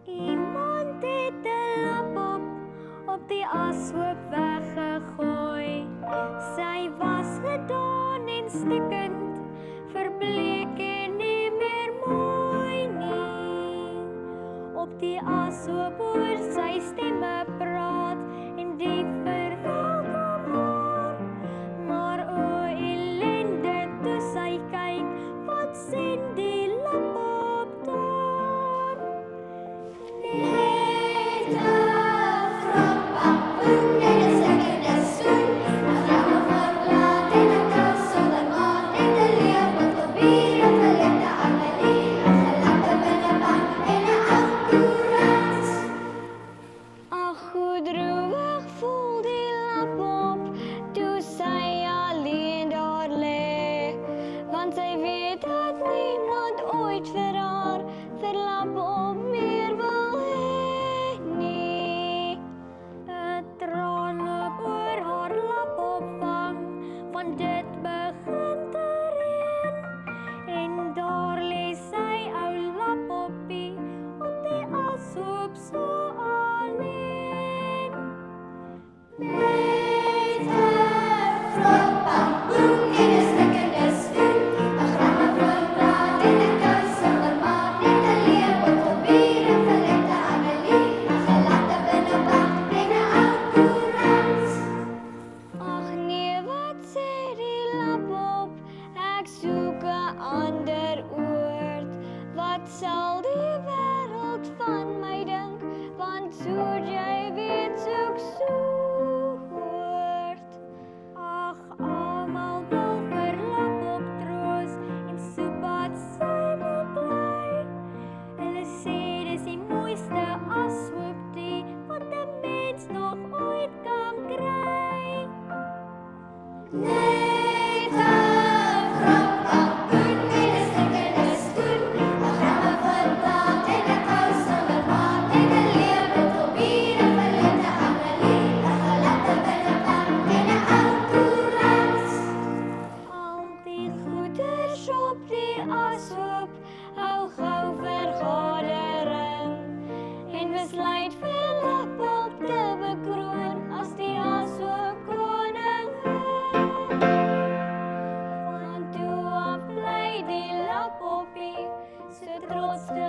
Iemand het 'n lapop op die ashoop weggegooi. Sy was gedaan en stikkend, verbleek en nie meer mooi nie. Op die ashoop hoor sy stemme praat en die verwelkom haar. Maar o ellende, toe sy kyk, wat sien die lapop daar? Net 'n vrot papoen en 'n stikkende skoen, 'n grauwe voorblad en 'n kous sonder maat, en 'n leeu met papier, 'n verlipte Amelie, 'n gelapte binneband en 'n ou koerant. Ag, hoe droewig voel die lapop toe sy alleen daar lê, want sy weet dat niemand ooit vir haar vir lapop meer wil hê nie. 'n traan loop oor haar lapopwang, want dit begin te reën, en daar lê sy ou lapopie op die ashoop so alleen. Met 'n vrot papoen en 'n stikkende skoen, 'n grauwe voorblad en 'n kous sonder maat, net 'n leeu met papier, 'n verlipte Amelie, 'n gelapte binneband en 'n ou koerant. Ag nee, wat sê die lapop? Ek soek 'n ander oord. Wat sal die wêreld van my dink? Want soos jy weet, soek soort. Ag, almal wil vir lapop troos en soek wat sy moet bly. Hulle sê dis die mooiste ashoop die wat 'n mens nog ooit kan kry. Net 'n vrot papoen en 'n stikkende skoen, 'n grauwe voorblad en 'n kous sonder maat, net 'n leeu met papier, 'n verlipte Amelie, 'n gelapte binneband en 'n ou koerant. Al die goeders op die ashoop hou gou vergadering en besluit vir lapop te bekroon as die ashoop koningin. Van toe af bly die lapopie so trots te